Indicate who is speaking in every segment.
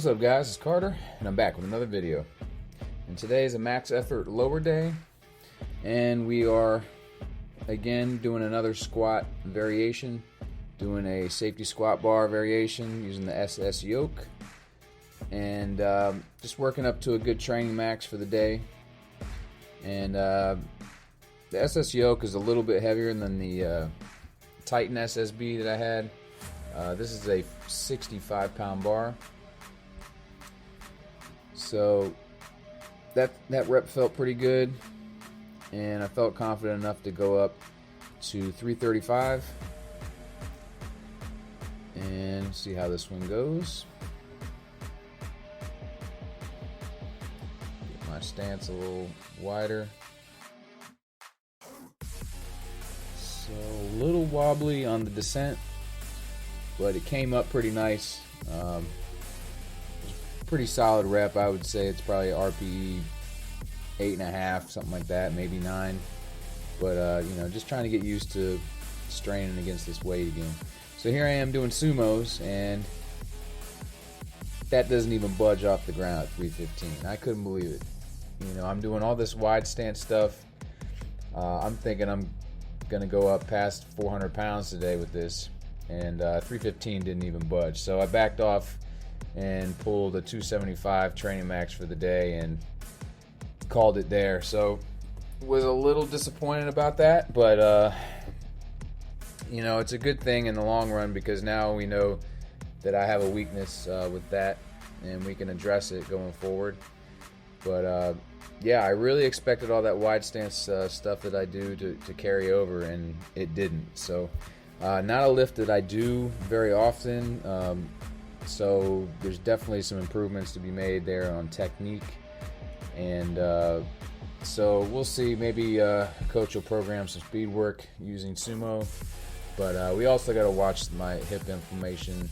Speaker 1: up, guys? It's Carter, and I'm back with another video. And today is a max effort lower day, and we are again doing another squat variation, doing a safety squat bar variation using the SS yoke, and just working up to a good training max for the day. And the SS yoke is a little bit heavier than the Titan SSB that I had. This is a 65-pound bar. So that rep felt pretty good, and I felt confident enough to go up to 335 and see how this one goes. Get my stance a little wider. So a little wobbly on the descent, but it came up pretty nice. Pretty solid rep. I would say it's probably RPE 8.5, something like that, maybe 9. But you know, just trying to get used to straining against this weight again. So here I am doing sumos, and that doesn't even budge off the ground at 315. I couldn't believe it. You know, I'm doing all this wide stance stuff. I'm thinking I'm gonna go up past 400 pounds today with this, and 315 didn't even budge. So I backed off and pulled a 275 training max for the day and called it there. So was a little disappointed about that, but you know, it's a good thing in the long run, because now we know that I have a weakness with that, and we can address it going forward. But yeah, I really expected all that wide stance stuff that I do to carry over, and it didn't. So not a lift that I do very often. So there's definitely some improvements to be made there on technique, and so we'll see. Maybe coach will program some speed work using sumo, but we also got to watch my hip inflammation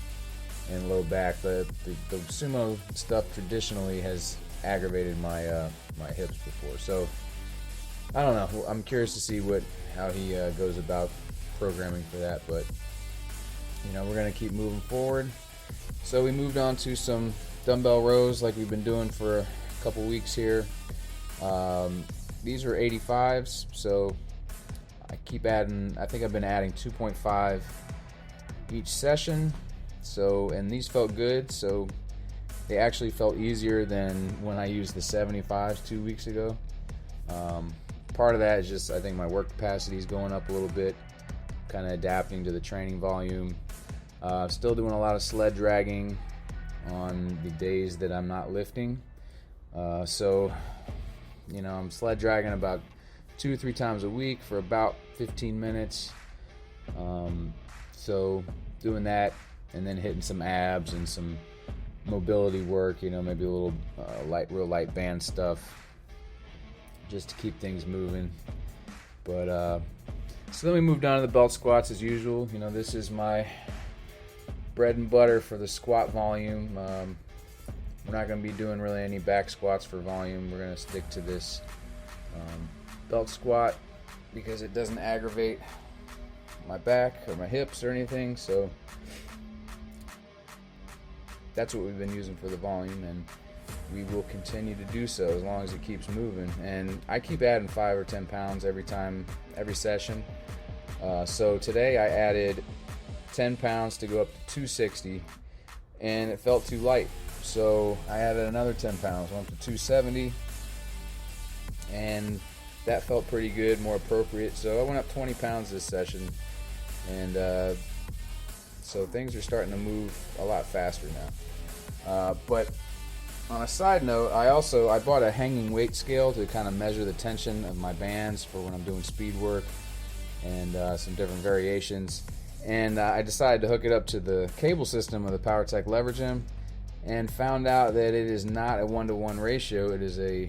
Speaker 1: and low back. The sumo stuff traditionally has aggravated my my hips before, so I don't know. I'm curious to see how he goes about programming for that, but you know, we're gonna keep moving forward. So we moved on to some dumbbell rows like we've been doing for a couple weeks here. These are 85s, so I keep adding. I think I've been adding 2.5 each session. So, and these felt good, so they actually felt easier than when I used the 75s 2 weeks ago. Part of that is just, I think my work capacity is going up a little bit, kind of adapting to the training volume. Still doing a lot of sled dragging on the days that I'm not lifting. So, you know, I'm sled dragging about 2 or 3 times a week for about 15 minutes. So doing that, and then hitting some abs and some mobility work, you know, maybe a little real light band stuff, just to keep things moving. But so then we moved on to the belt squats as usual. You know, this is my bread and butter for the squat volume. We're not going to be doing really any back squats for volume. We're going to stick to this belt squat because it doesn't aggravate my back or my hips or anything. So that's what we've been using for the volume, and we will continue to do so as long as it keeps moving. And I keep adding 5 or 10 pounds every session. So today I added 10 pounds to go up to 260, and it felt too light. So I added another 10 pounds, went up to 270, and that felt pretty good, more appropriate. So I went up 20 pounds this session, and so things are starting to move a lot faster now. But on a side note, I bought a hanging weight scale to kind of measure the tension of my bands for when I'm doing speed work and some different variations. And I decided to hook it up to the cable system of the PowerTech Levergym, and found out that it is not a 1-to-1 ratio. It is a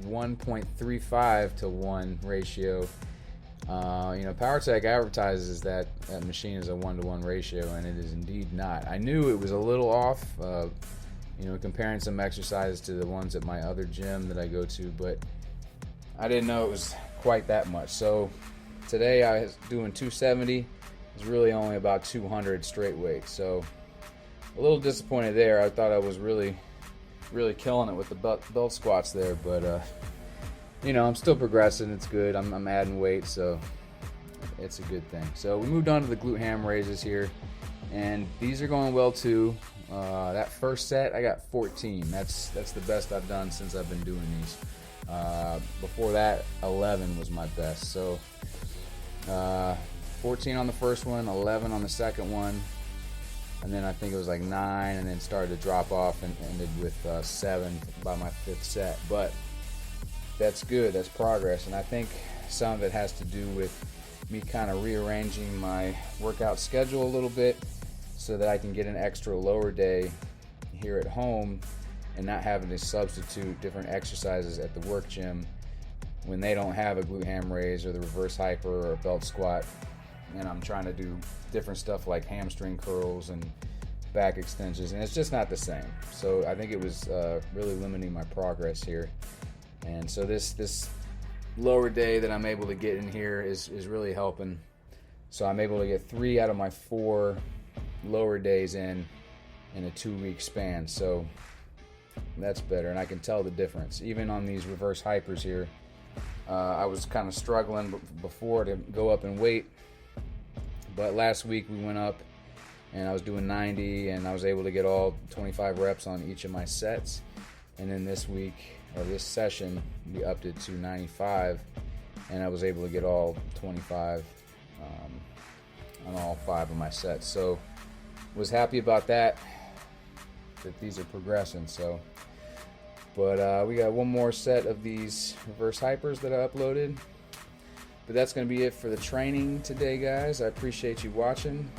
Speaker 1: 1.35 to 1 ratio. You know, PowerTech advertises that machine is a 1-to-1 ratio, and it is indeed not. I knew it was a little off, you know, comparing some exercises to the ones at my other gym that I go to, but I didn't know it was quite that much. So today I was doing 270. It's really only about 200 straight weight. So a little disappointed there. I thought I was really killing it with the belt squats there, but you know, I'm still progressing. It's good. I'm adding weight, so it's a good thing. So we moved on to the glute ham raises here, and these are going well too. That first set, I got 14. That's the best I've done since I've been doing these. Before that, 11 was my best. So 14 on the first one, 11 on the second one, and then I think it was like 9, and then started to drop off and ended with 7 by my 5th set. But that's good. That's progress, and I think some of it has to do with me kind of rearranging my workout schedule a little bit so that I can get an extra lower day here at home and not having to substitute different exercises at the work gym when they don't have a glute ham raise or the reverse hyper or a belt squat, and I'm trying to do different stuff like hamstring curls and back extensions, and it's just not the same. So I think it was really limiting my progress here, and so this lower day that I'm able to get in here is really helping. So I'm able to get 3 out of my 4 lower days in a 2-week span, so that's better, and I can tell the difference. Even on these reverse hypers here, I was kind of struggling before to go up in weight, but last week we went up and I was doing 90, and I was able to get all 25 reps on each of my sets. And then this week, or this session, we upped it to 95, and I was able to get all 25 on all 5 of my sets. So was happy about that these are progressing. So, but we got one more set of these reverse hypers that I uploaded. But that's going to be it for the training today, guys. I appreciate you watching.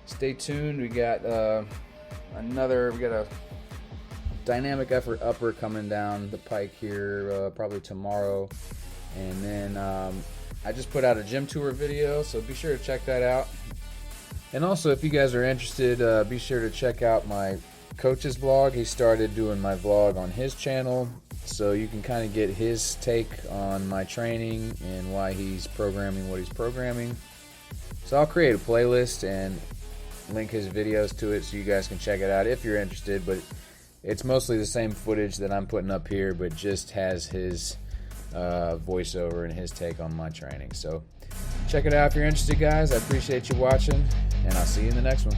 Speaker 1: Stay tuned. We got a dynamic effort upper coming down the pike here probably tomorrow. And then I just put out a gym tour video, so be sure to check that out. And also, if you guys are interested, be sure to check out my coach's vlog. He started doing my vlog on his channel, so you can kind of get his take on my training and why he's programming what he's programming. So I'll create a playlist and link his videos to it so you guys can check it out if you're interested. But it's mostly the same footage that I'm putting up here, but just has his voiceover and his take on my training. So check it out if you're interested, guys. I appreciate you watching, and I'll see you in the next one.